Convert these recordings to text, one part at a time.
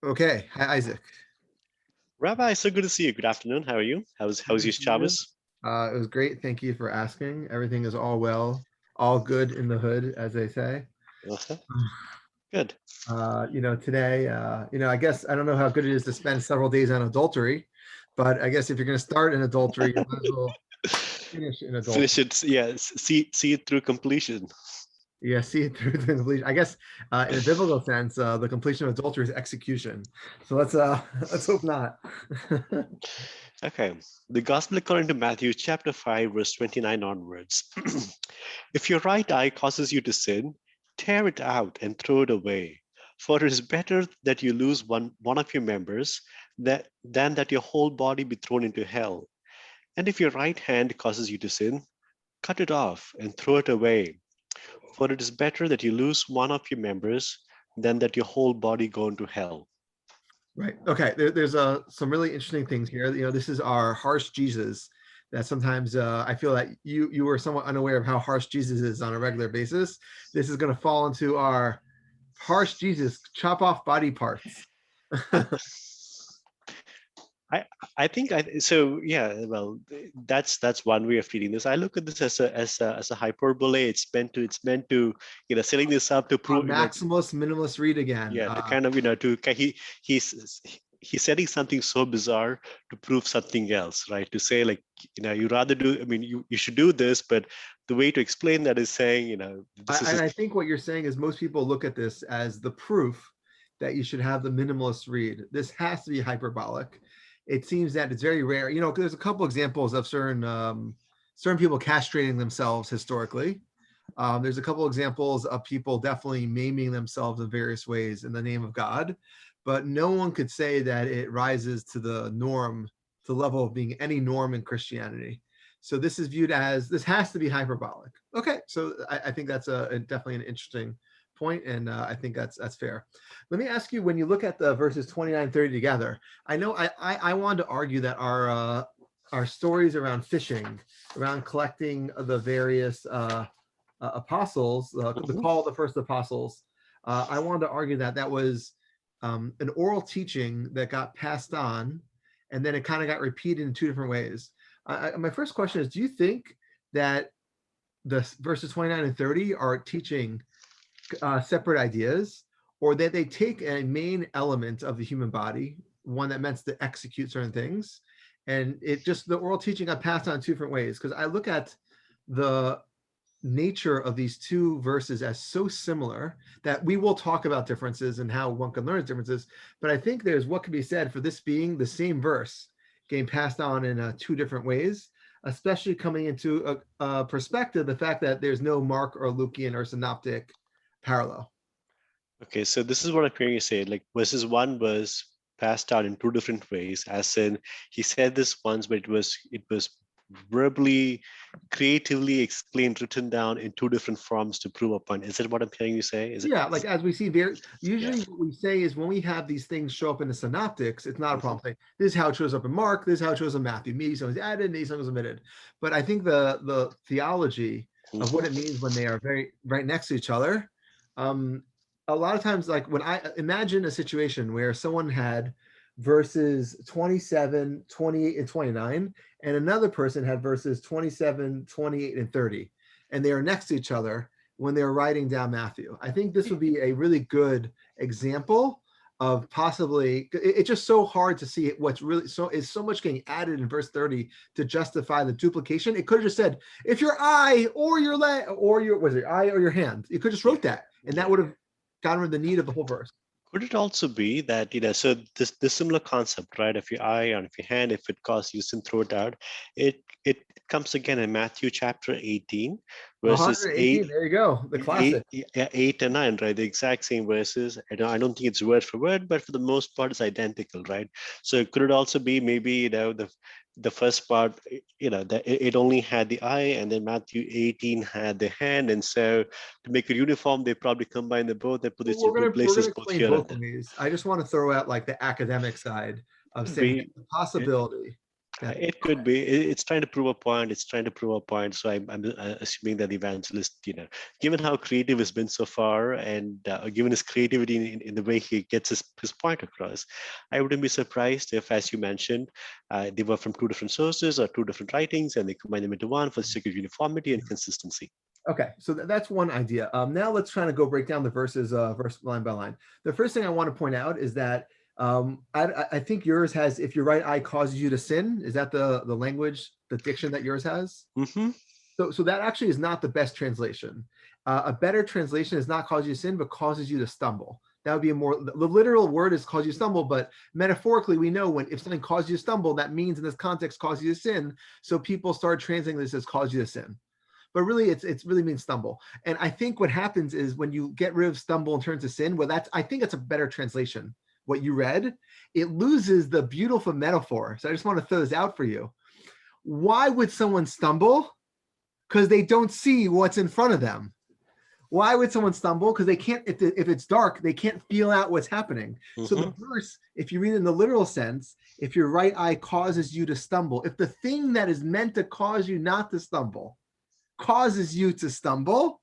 Okay. Hi, Isaac. Rabbi, so good to see you. Good afternoon. How are you? How's Good to your see you. Shabbos? It was great. Thank you for asking. Everything is all well, all good in the hood, as they say. Uh-huh. Good. Today, I guess I don't know how good it is to spend several days on adultery, but I guess if you're going to start in adultery, you might as well finish in Finish adultery. it. Yeah. See it through completion. Yeah, see it through the completion. I guess in a biblical sense, the completion of adultery is execution. So let's hope not. Okay. The Gospel according to Matthew chapter 5, verse 29 onwards. If your right eye causes you to sin, tear it out and throw it away. For it is better that you lose one of your members than that your whole body be thrown into hell. And if your right hand causes you to sin, cut it off and throw it away. For it is better that you lose one of your members than that your whole body go into hell. Right. Okay. There's some really interesting things here. This is our harsh Jesus. That sometimes I feel that you were somewhat unaware of how harsh Jesus is on a regular basis. This is going to fall into our harsh Jesus, chop off body parts. I, I I think I so yeah well that's one way of treating this. I look at this as a hyperbole. It's meant to setting this up to prove Maximus minimalist read again. yeah to kind of he's setting something so bizarre to prove something else, right? To say like you rather do, I mean, you should do this, but the way to explain that is saying this is And I think what you're saying is most people look at this as the proof that you should have the minimalist read. This has to be hyperbolic. It seems that it's very rare. There's a couple examples of certain people castrating themselves historically. There's a couple examples of people definitely maiming themselves in various ways in the name of God, but no one could say that it rises to the norm, to the level of being any norm in Christianity. So this is viewed as this has to be hyperbolic. Okay, so I think that's definitely an interesting point, and I think that's fair. Let me ask you: when you look at the verses 29, 30 together, I know I wanted to argue that our stories around fishing, around collecting the various apostles, the Mhm. call of the first apostles. I wanted to argue that that was an oral teaching that got passed on, and then it kind of got repeated in two different ways. My first question is: do you think that the verses 29 and 30 are teaching separate ideas, or that they take a main element of the human body, one that meant to execute certain things, and it just the oral teaching got passed on two different ways? Because I look at the nature of these two verses as so similar that we will talk about differences and how one can learn differences. But I think there's what can be said for this being the same verse getting passed on in two different ways, especially coming into a perspective, the fact that there's no Mark or Lucian or synoptic parallel. Okay, so this is what I'm hearing you say. Like verses one was passed down in two different ways, as in he said this once, but it was verbally, creatively explained, written down in two different forms to prove a point. Is that what I'm hearing you say? Is it? Yeah, like as we see there, Yeah. usually what we say is when we have these things show up in the synoptics, it's not a Mhm. problem. Saying this is how it shows up in Mark, this is how it shows in Matthew. Maybe something's added, maybe something's omitted. But I think the theology of what Mhm. it means when they are very right next to each other, um, a lot of times, like when I imagine a situation where someone had verses 27, 28, and 29, and another person had verses 27, 28, and 30, and they are next to each other when they're writing down Matthew. I think this would be a really good example of possibly it's just so hard to see what's really so much getting added in verse 30 to justify the duplication. It could have just said if your eye or your leg or your was it eye or your hand, you could just Yeah. wrote that and that Yeah. would have gotten rid of the need of the whole verse. Could it also be that, so this similar concept, right? If your eye or if your hand, if it causes you sin, throw it out. It comes again in Matthew chapter 18, verses 118, there you go, the classic. 8 and 9, right? The exact same verses. I don't think it's word for word, but for the most part, it's identical, right? So could it also be maybe, the first part, that it only had the eye, and then Matthew 18 had the hand, and so to make it uniform, they probably combine the both. They put it in two We're places, gonna both explain here and both there. ways. I just want to throw out like the academic side of saying We the possibility. It could be. It's trying to prove a point. It's trying to prove a point. So I'm assuming that the evangelist, given how creative he's been so far, and given his creativity in the way he gets his point across, I wouldn't be surprised if, as you mentioned, they were from two different sources or two different writings, and they combine them into one for the sake of uniformity and consistency. Okay, so that's one idea. Now let's try to go break down the verses verse line by line. The first thing I want to point out is that I think yours has, if your right eye causes you to sin. Is that the language, the diction that yours has? Mm-hmm. So that actually is not the best translation. A better translation is not cause you to sin, but causes you to stumble. That would be a more, the literal word is cause you to stumble, but metaphorically we know if something causes you to stumble, that means in this context cause you to sin. So people start translating this as cause you to sin. But really it's really means stumble. And I think what happens is when you get rid of stumble and turn to sin, well, I think that's a better translation. What you read, it loses the beautiful metaphor. So I just want to throw this out for you. Why would someone stumble? Because they don't see what's in front of them. Why would someone stumble? Because they can't, if it's dark, they can't feel out what's happening. Mm-hmm. So the verse, if you read in the literal sense, if your right eye causes you to stumble, if the thing that is meant to cause you not to stumble causes you to stumble,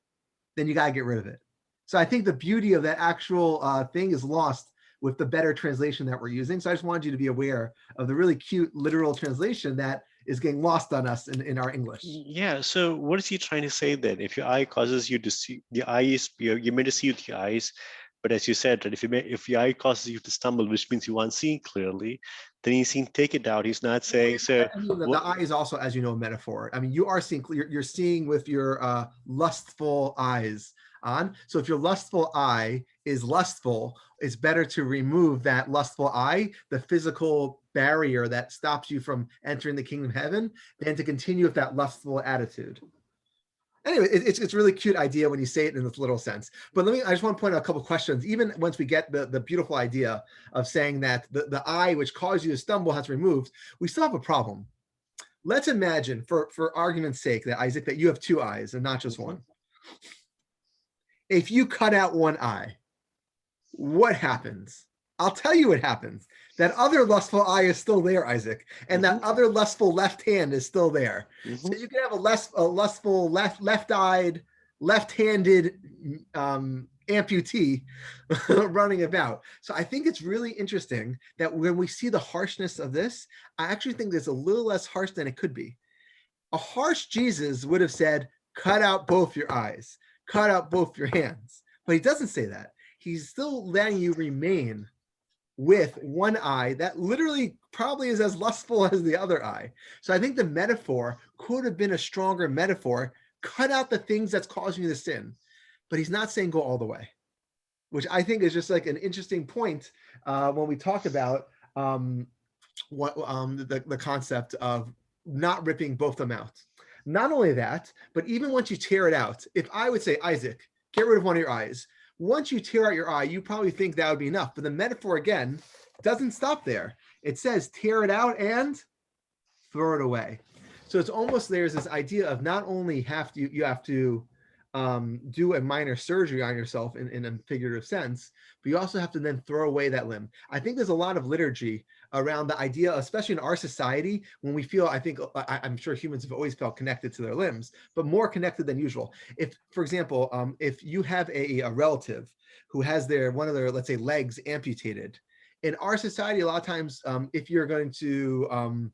then you got to get rid of it. So I think the beauty of that actual thing is lost with the better translation that we're using. So I just wanted you to be aware of the really cute literal translation that is getting lost on us in our English. Yeah, so what is he trying to say then? If your eye causes you to see, the eyes, you're meant to see with your eyes, but as you said, that if your eye causes you to stumble, which means you aren't seeing clearly, then he's saying take it out. He's not saying, so. I mean, the eye is also, as you know, a metaphor. I mean, you are seeing, you're seeing with your lustful eyes on. So if your lustful eye is lustful, it's better to remove that lustful eye, the physical barrier that stops you from entering the kingdom of heaven, than to continue with that lustful attitude. Anyway, it's a really cute idea when you say it in this literal sense. But I just want to point out a couple of questions. Even once we get the beautiful idea of saying that the eye which caused you to stumble has removed, we still have a problem. Let's imagine, for argument's sake, that Isaac, that you have two eyes and not just one. If you cut out one eye, what happens? I'll tell you what happens. That other lustful eye is still there, Isaac, and that other lustful left hand is still there. So you can have a lustful left-eyed, left-handed amputee running about. So I think it's really interesting that when we see the harshness of this, I actually think there's a little less harsh than it could be. A harsh Jesus would have said, cut out both your eyes, cut out both your hands. But he doesn't say that. He's still letting you remain with one eye that literally probably is as lustful as the other eye. So I think the metaphor could have been a stronger metaphor. Cut out the things that's causing you to sin. But he's not saying go all the way, which I think is just like an interesting point when we talk about the concept of not ripping both them out. Not only that, but even once you tear it out, if I would say, Isaac, get rid of one of your eyes, once you tear out your eye, you probably think that would be enough. But the metaphor, again, doesn't stop there. It says tear it out and throw it away. So it's almost, there's this idea of not only you have to do a minor surgery on yourself in a figurative sense, but you also have to then throw away that limb. I think there's a lot of liturgy around the idea, especially in our society, when we feel, I'm sure humans have always felt connected to their limbs, but more connected than usual. If, for example, if you have a relative who has one of their, let's say, legs amputated, in our society, a lot of times, if you're going to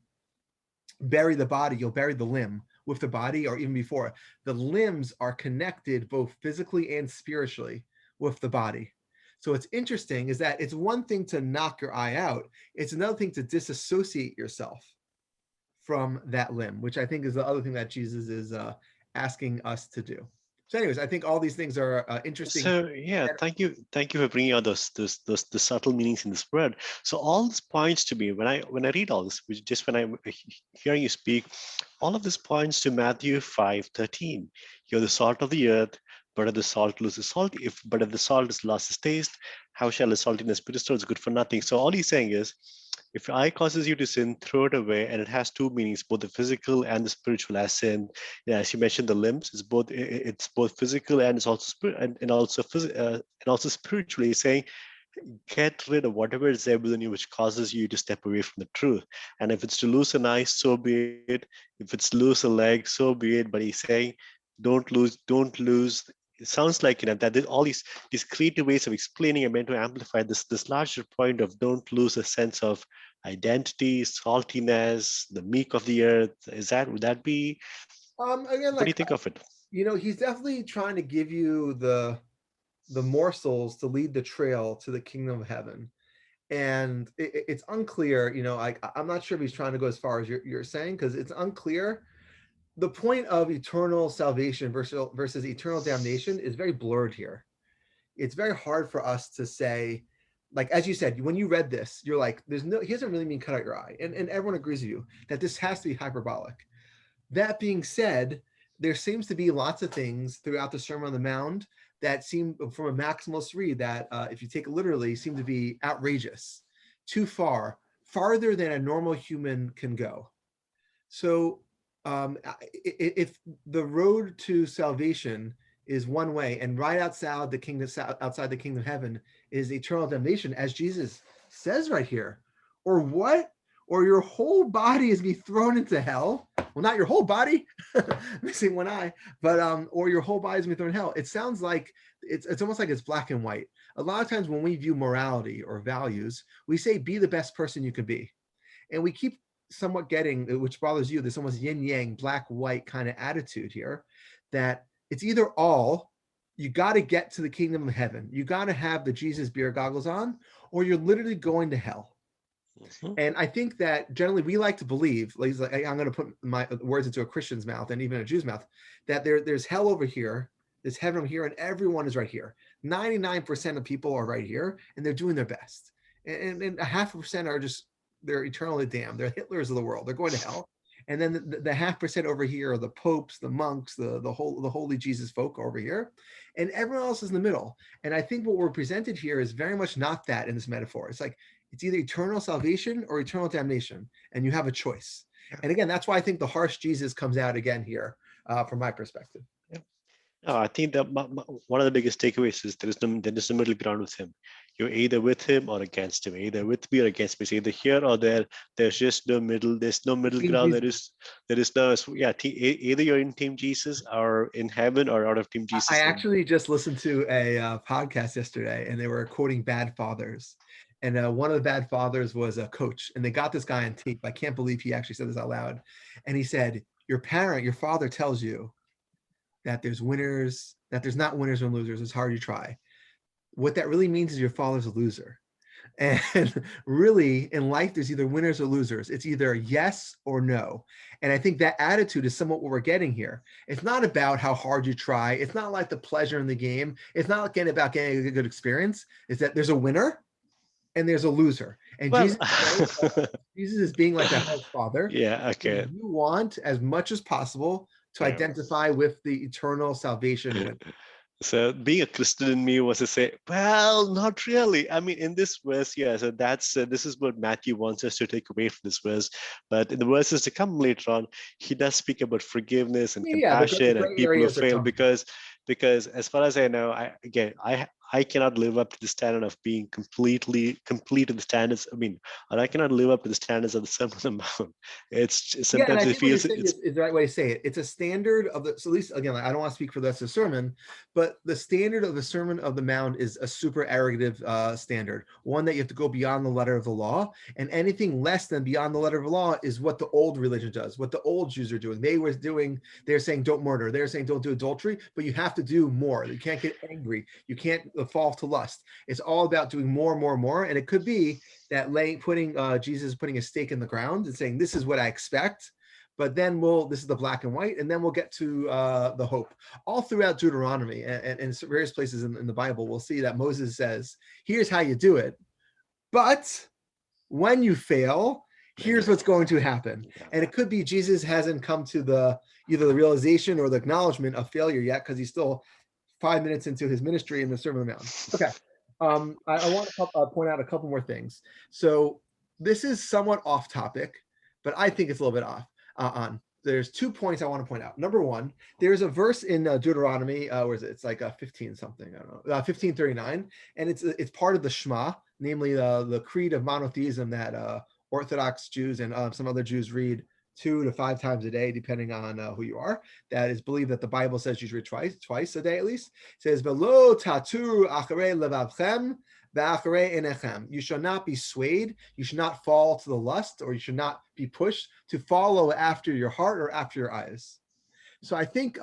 bury the body, you'll bury the limb with the body, or even before. The limbs are connected both physically and spiritually with the body. So what's interesting is that it's one thing to knock your eye out. It's another thing to disassociate yourself from that limb, which I think is the other thing that Jesus is asking us to do. So anyways, I think all these things are interesting. So yeah, thank you for bringing out those the subtle meanings in this word. So all this points to me when I read all this, which just when I'm hearing you speak, all of this points to Matthew 5:13. You're the salt of the earth, but if the salt loses salt, if the salt has lost its taste, how shall the saltiness be restored? It's good for nothing. So all he's saying is, if your eye causes you to sin, throw it away. And it has two meanings, both the physical and the spiritual. As in, as you mentioned, the limbs, it's both physical and it's also and also spiritually saying, Get rid of whatever is there within you which causes you to step away from the truth. And if it's to lose an eye, so be it. If it's lose a leg, so be it. But he's saying, don't lose. It sounds like, that there's all these creative ways of explaining are meant to amplify this larger point of don't lose a sense of identity, saltiness, the meek of the earth. Would that be, Again, what do you like, think of it? he's definitely trying to give you the morsels to lead the trail to the kingdom of heaven. And it's unclear, I'm not sure if he's trying to go as far as you're saying, because it's unclear. The point of eternal salvation versus eternal damnation is very blurred here. It's very hard for us to say, like, as you said, when you read this, you're like, he doesn't really mean cut out your eye. And everyone agrees with you that this has to be hyperbolic. That being said, there seems to be lots of things throughout the Sermon on the Mount that seem, from a maximalist read, that if you take it literally, seem to be outrageous, too far, farther than a normal human can go. So if the road to salvation is one way, and right outside the kingdom of heaven is eternal damnation, as Jesus says right here, or what? Or your whole body is be thrown into hell. Well, not your whole body, missing one eye, but or your whole body is be thrown in hell. It sounds like it's almost like it's black and white. A lot of times when we view morality or values, we say be the best person you can be, and we keep somewhat getting, which bothers you, this almost yin yang, black white kind of attitude here, that it's either all, you got to get to the kingdom of heaven, you got to have the Jesus beer goggles on, or you're literally going to hell. Mhm. And I think that generally we like to believe, like I'm going to put my words into a Christian's mouth and even a Jew's mouth, that there's hell over here, there's heaven over here, and everyone is right here. 99% of people are right here, and they're doing their best. And a 0.5% are just, they're eternally damned. They're Hitlers of the world. They're going to hell. And then the 0.5% over here are the popes, the monks, the holy Jesus folk over here, and everyone else is in the middle. And I think what we're presented here is very much not that in this metaphor. It's like it's either eternal salvation or eternal damnation, and you have a choice. And again, that's why I think the harsh Jesus comes out again here, from my perspective. No, I think that one of the biggest takeaways is there is no middle ground with him. You're either with him or against him, either with me or against me. It's either here or there. There's just no middle. There's no middle Team ground. Jesus. There is no, yeah. Either you're in Team Jesus or in heaven or out of Team I Jesus. actually just listened to a podcast yesterday, and they were quoting bad fathers. And one of the bad fathers was a coach, and they got this guy on tape. I can't believe he actually said this out loud. And he said, your father tells you that there's winners, that there's not winners and losers. It's hard you try. What that really means is your father's a loser. And really, in life, there's either winners or losers. It's either yes or no. And I think that attitude is somewhat what we're getting here. It's not about how hard you try. It's not like the pleasure in the game. It's not about getting a good experience. It's that there's a winner and there's a loser. And Well, Jesus is being like that father. yeah, okay. You want as much as possible to Yeah. identify with the eternal salvation winner. So being a Christian in me was to say, well, not really. I mean, in this verse, yeah. So this is what Matthew wants us to take away from this verse. But in the verses to come later on, he does speak about forgiveness and Yeah, the compassion and gray people who areas are fail coming. because as far as I know, I cannot live up to the standard of being complete to the standards. I mean, and I cannot live up to the standards of the Sermon on the Mount. It's Yeah, and I sometimes it think what you're feels saying it's is the right way to say it. It's a standard of the, so at least again, like, I don't want to speak for the rest of the sermon, but the standard of the Sermon of the Mount is a super arrogative standard, one that you have to go beyond the letter of the law, and anything less than beyond the letter of the law is what the old religion does, what the old Jews are doing. They're saying don't murder, they're saying don't do adultery, but you have to do more. You can't get angry, you can't fall to lust. It's all about doing more, and it could be that Jesus putting a stake in the ground and saying, this is what I expect, but then this is the black and white, and then we'll get to the hope. All throughout Deuteronomy and various places in the Bible, we'll see that Moses says, here's how you do it, but when you fail, here's what's going to happen. And it could be Jesus hasn't come to either the realization or the acknowledgement of failure yet, because he's still 5 minutes into his ministry in the Sermon on the Mount. Okay. I want to point out a couple more things. So this is somewhat off topic, but I think it's a little bit on. there's 2 points I want to point out. Number one, there's a verse in Deuteronomy, where is it? It's like 15 something, I don't know, 1539, and it's part of the Shema, namely the creed of monotheism that Orthodox Jews and some other Jews read 2 to 5 times a day, depending on who you are. That is believed that the Bible says you should read twice a day at least. It says, "Velo tatu acharei levavchem v'acharei enechem." You shall not be swayed. You should not fall to the lust, or you should not be pushed to follow after your heart or after your eyes. So I think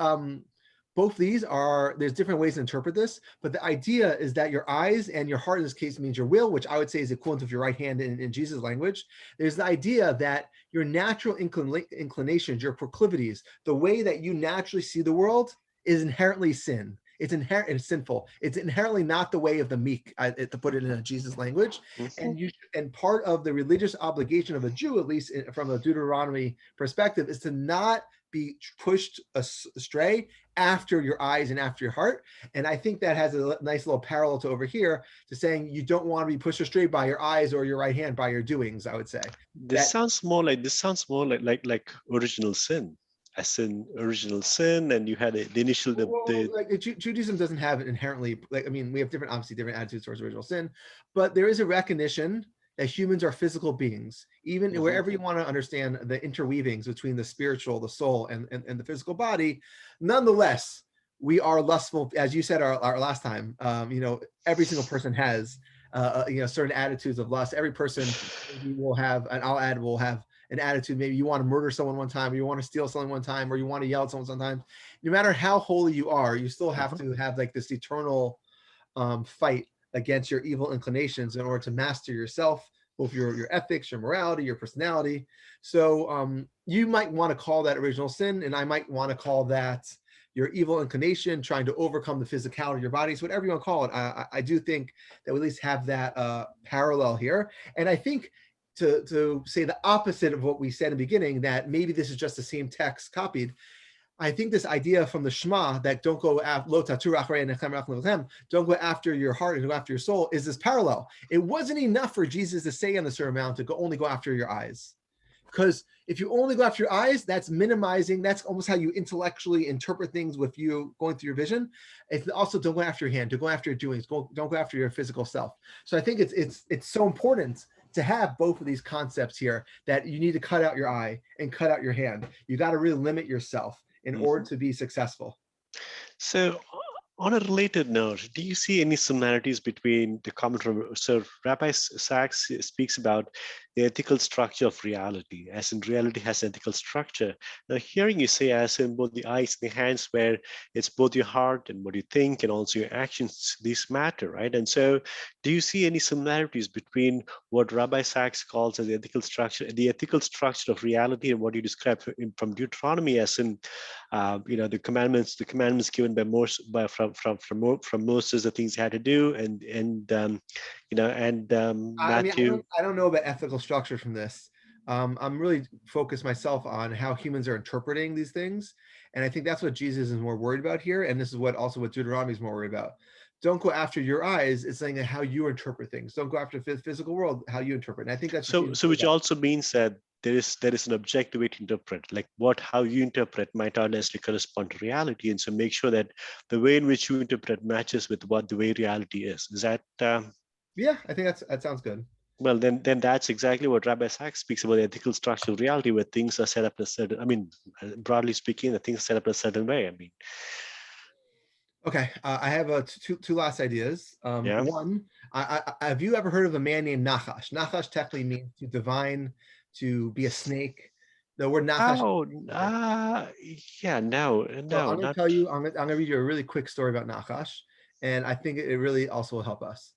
both these are, there's different ways to interpret this, but the idea is that your eyes and your heart in this case means your will, which I would say is equivalent of your right hand in Jesus' language. There's the idea that your natural inclinations, your proclivities, the way that you naturally see the world is inherently sin. It's inherently sinful. It's inherently not the way of the meek, to put it in a Jesus language. Mhm. And part of the religious obligation of a Jew, at least from a Deuteronomy perspective, is to not be pushed astray after your eyes and after your heart. And I think that has a nice little parallel to over here, to saying you don't want to be pushed astray by your eyes or your right hand by your doings, I would say. This sounds more like original sin, as in original sin, and you had the initial the Like Judaism doesn't have it inherently, like, I mean, we have different attitudes towards original sin, but there is a recognition that humans are physical beings, even Mhm. wherever you want to understand the interweavings between the spiritual, the soul, and the physical body. Nonetheless, we are lustful, as you said our last time. Every single person has certain attitudes of lust. Every person maybe will have, and I'll add, will have an attitude. Maybe you want to murder someone one time, or you want to steal something one time, or you want to yell at someone sometimes. No matter how holy you are, you still have to have like this eternal fight against your evil inclinations in order to master yourself, both your ethics, your morality, your personality. So you might want to call that original sin, and I might want to call that your evil inclination, trying to overcome the physicality of your bodies, whatever you want to call it. I do think that we at least have that parallel here. And I think to say the opposite of what we said in the beginning, that maybe this is just the same text copied, I think this idea from the Shema that don't go after don't go after your heart and go after your soul is this parallel. It wasn't enough for Jesus to say on the Sermon on the Mount to only go after your eyes. Because if you only go after your eyes, that's minimizing, that's almost how you intellectually interpret things with you going through your vision. It's also don't go after your hand, don't go after your doings, don't go after your physical self. So I think it's so important to have both of these concepts here, that you need to cut out your eye and cut out your hand. You got to really limit yourself in order to be successful. So, on a related note, do you see any similarities between the comment from, so Rabbi Sachs speaks about the ethical structure of reality, as in reality has ethical structure. Now, hearing you say, as in both the eyes and the hands, where it's both your heart and what you think and also your actions, these matter, right? And so, do you see any similarities between what Rabbi Sachs calls as the ethical structure of reality, and what you describe from Deuteronomy, as in the commandments given by Moses, from Moses, the things he had to do, and I mean, Matthew. I don't know about ethical structure from this. I'm really focused myself on how humans are interpreting these things, and I think that's what Jesus is more worried about here, and this is what Deuteronomy is more worried about. Don't go after your eyes. It's saying that how you interpret things. Don't go after the physical world, how you interpret. And I think that's So which also means that there is an objective way to interpret, like how you interpret might not necessarily correspond to reality, and so make sure that the way in which you interpret matches with what the way reality is. Is that Yeah, I think that sounds good. well, then that's exactly what Rabbi Sachs speaks about, the ethical structure of reality, where things are set up in a certain, I mean, broadly speaking, the things are set up in a certain way. I mean, Okay, I have two last ideas. yeah. One, have you ever heard of a man named Nachash? Nachash technically means to divine, to be a snake. The word Nachash. Oh, yeah, no, So no, I'm going to not. tell you, I'm going to read you a really quick story about Nachash, and I think it really also will help us.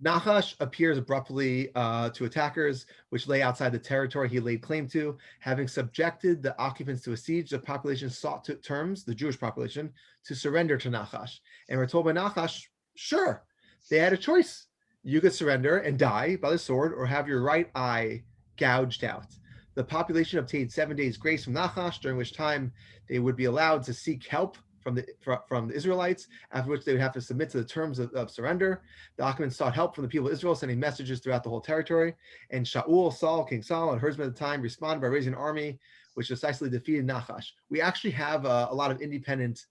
Nachash appears abruptly to attackers, which lay outside the territory he laid claim to. Having subjected the occupants to a siege, the population sought terms, the Jewish population, to surrender to Nachash. And we're told by Nachash, sure, they had a choice. You could surrender and die by the sword, or have your right eye gouged out. The population obtained 7 days grace from Nachash, during which time they would be allowed to seek help from the Israelites, after which they would have to submit to the terms of surrender. The Achaemenid sought help from the people of Israel, sending messages throughout the whole territory. And King Saul, and herdsmen at the time, responded by raising an army, which decisively defeated Nachash. We actually have a lot of independent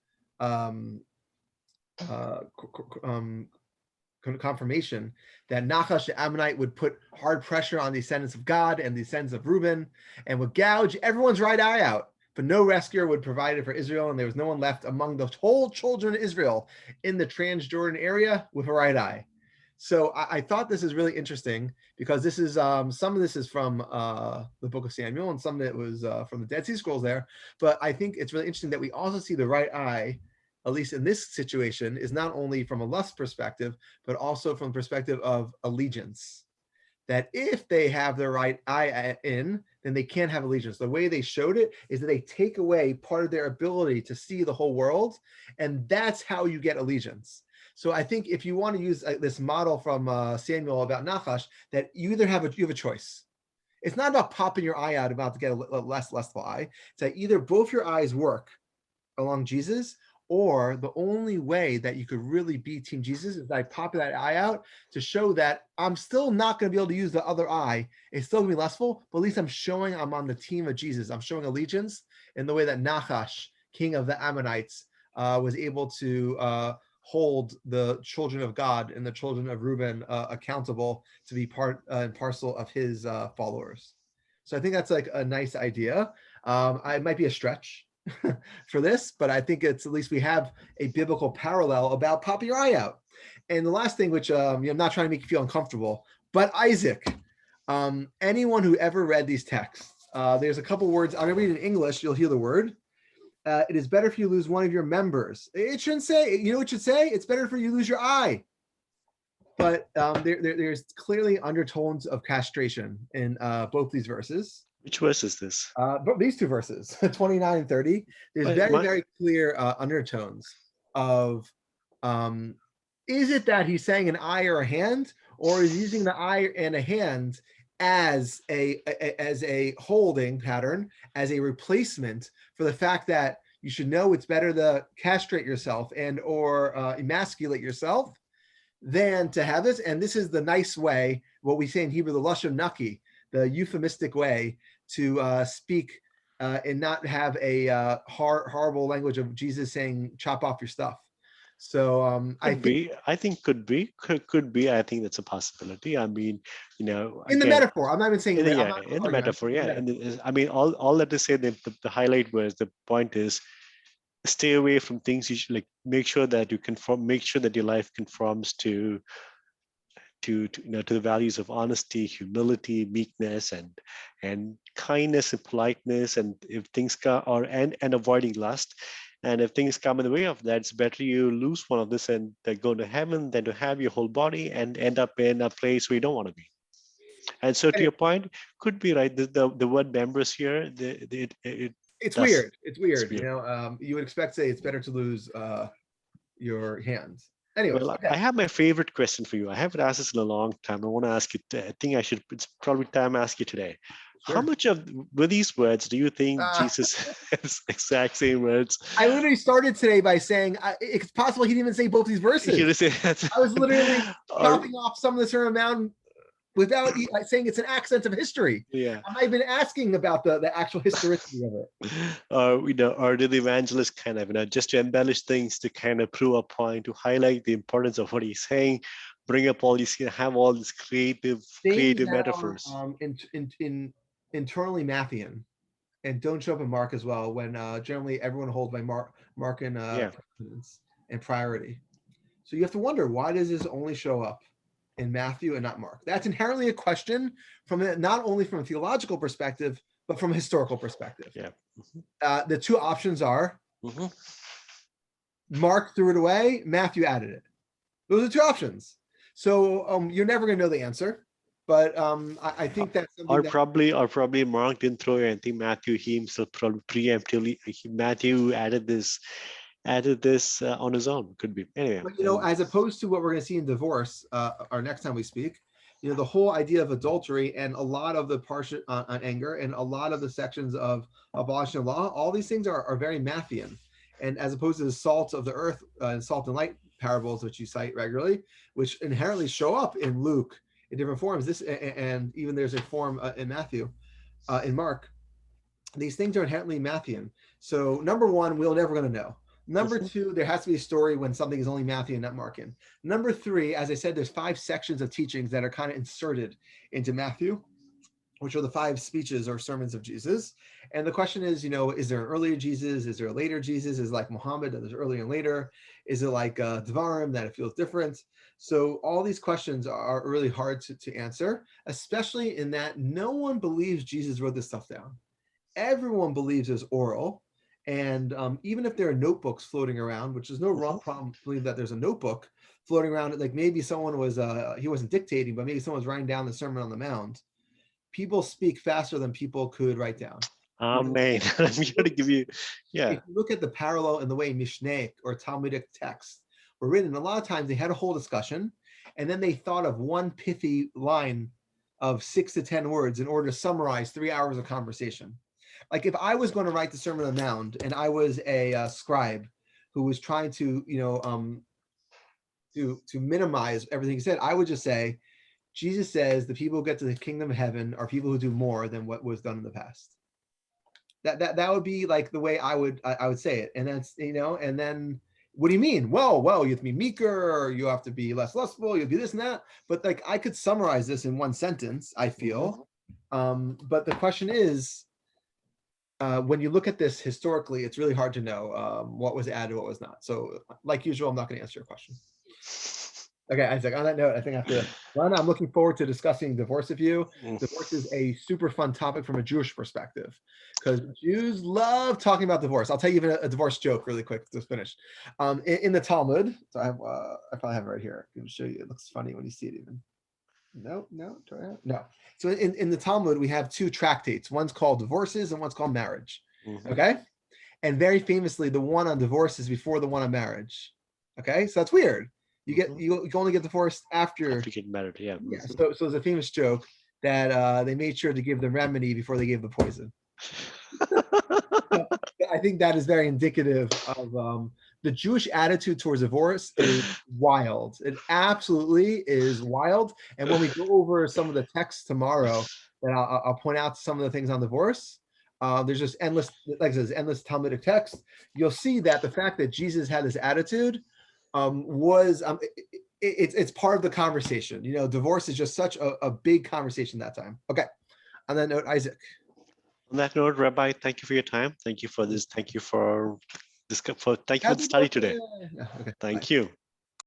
confirmation that Nachash the Ammonite would put hard pressure on the descendants of Gad and the descendants of Reuben, and would gouge everyone's right eye out. But no rescuer would provide it for Israel, and there was no one left among the whole children of Israel in the Transjordan area with a right eye. So I thought this is really interesting, because this is some of this is from the book of Samuel, and some of it was from the Dead Sea Scrolls there. But I think it's really interesting that we also see the right eye, at least in this situation, is not only from a lust perspective, but also from the perspective of allegiance. That if they have their right eye in, then they can't have allegiance. The way they showed it is that they take away part of their ability to see the whole world, and that's how you get allegiance. So I think if you want to use this model from Samuel about Nachash, that you either have a choice. It's not about popping your eye out about to get a less lustful eye. It's that either both your eyes work along Jesus, or the only way that you could really be Team Jesus is that I pop that eye out to show that I'm still not going to be able to use the other eye. It's still going to be lustful, but at least I'm showing I'm on the team of Jesus. I'm showing allegiance in the way that Nachash, king of the Ammonites, was able to hold the children of God and the children of Reuben accountable to be part and parcel of his followers. So I think that's like a nice idea. It might be a stretch for this, but I think it's at least we have a biblical parallel about popping your eye out. And the last thing, which I'm not trying to make you feel uncomfortable, but Isaac, anyone who ever read these texts, there's a couple words. I'm going to read in English. You'll hear the word. It is better for you to lose one of your members. It shouldn't say, you know what it should say? It's better for you to lose your eye. But there's clearly undertones of castration in both these verses. Which verse is this? But these two verses, 29 and 30, there's very clear undertones of, is it that he's saying an eye or a hand, or is he using the eye and a hand as a holding pattern, as a replacement for the fact that you should know it's better to castrate yourself and or emasculate yourself than to have this. And this is the nice way, what we say in Hebrew, the lashon naki, the euphemistic way to speak and not have a horrible language of Jesus saying, chop off your stuff. So I think could be. I think that's a possibility. I mean, you know, in the metaphor, I'm not even saying in the metaphor, yeah. And I mean, all that to say, the highlight was, the point is, stay away from things you should, like, make sure that you conform, make sure that your life conforms to the values of honesty, humility, meekness, and kindness and politeness. And if things come, and avoiding lust, and if things come in the way of that, it's better you lose one of this and go to heaven than to have your whole body and end up in a place where you don't want to be. And so, to your point, could be right. The word members here, it's weird. It's weird. You know, you would expect to say it's better to lose your hands. Anyways, well, okay. I have my favorite question for you. I haven't asked this in a long time. I want to ask you. I think it's probably time to ask you today. Sure. How much of these words do you think Jesus has exact same words? I literally started today by saying it's possible he didn't even say both these verses. I was literally popping off some of the Sermon on the Mount without saying it's an accent of history. Yeah, I've been asking about the actual historicity of it. Or did the evangelist kind of, just to embellish things, to kind of prove a point, to highlight the importance of what he's saying, bring up all these, have all these creative metaphors. Internally Matthean, and don't show up in Mark as well, when generally everyone holds by Mark and precedence and priority. So you have to wonder, why does this only show up in Matthew and not Mark? That's inherently a question from not only from a theological perspective, but from a historical perspective. Yeah. The two options are Mark threw it away, Matthew added it. Those are two options. So you're never going to know the answer. But I think that's something probably Mark didn't throw it. I think Matthew, he himself probably preemptively, Matthew added this on his own. Could be. Anyway. But, as opposed to what we're going to see in divorce, our next time we speak, the whole idea of adultery and a lot of the partial on anger and a lot of the sections of abolishing law, all these things are very Matthean. and as opposed to the salt of the earth and salt and light parables, which you cite regularly, which inherently show up in Luke in different forms. This and even there's a form in Matthew, in Mark. These things are inherently Matthean. So number one, we're never going to know. Number two, there has to be a story when something is only Matthew and not Markan. Number three, as I said, there's 5 sections of teachings that are kind of inserted into Matthew, which are the 5 speeches or sermons of Jesus. And the question is, is there an earlier Jesus? Is there a later Jesus? Is it like Muhammad, that there's earlier and later? Is it like Devarim, that it feels different? So all these questions are really hard to answer, especially in that no one believes Jesus wrote this stuff down. Everyone believes it's oral. And even if there are notebooks floating around, which is no wrong problem to believe that there's a notebook floating around, like maybe someone was, he wasn't dictating, but maybe someone was writing down the Sermon on the Mount. People speak faster than people could write down. Amen. I'm here to give you, If you look at the parallel in the way Mishnah or Talmudic texts were written, a lot of times they had a whole discussion, and then they thought of one pithy line of 6 to 10 words in order to summarize 3 hours of conversation. Like if I was going to write the Sermon on the Mount and I was a scribe who was trying to, to minimize everything he said, I would just say, Jesus says the people who get to the kingdom of heaven are people who do more than what was done in the past. That would be like the way I would say it. And that's, and then what do you mean? Well, you have to be meeker, or you have to be less lustful, you'll be this and that. But like I could summarize this in one sentence, I feel. But the question is, when you look at this historically, it's really hard to know what was added, what was not. So like usual, I'm not going to answer your question. Okay, Isaac, on that note, I think I have to run. I'm looking forward to discussing divorce with you. Divorce is a super fun topic from a Jewish perspective, because Jews love talking about divorce. I'll tell you even a divorce joke really quick to finish. In the Talmud, so I probably have it right here. I can show you. It looks funny when you see it even. No. So in the Talmud, we have 2 tractates. One's called Divorces and one's called Marriage. Okay? And very famously, the one on divorce is before the one on marriage. Okay? So that's weird. You only get divorced after you get married. Yeah. So there's a famous joke that they made sure to give the remedy before they gave the poison. I think that is very indicative of the Jewish attitude towards divorce is wild. It absolutely is wild. And when we go over some of the texts tomorrow, that I'll point out some of the things on divorce. There's just endless, like I said, endless Talmudic text. You'll see that the fact that Jesus had this attitude it's part of the conversation. Divorce is just such a big conversation that time. Okay. On that note, Isaac. On that note, Rabbi, thank you for your time. Thank you for this. Thank you for this. Thank you for the study today. Okay, Thank bye. you.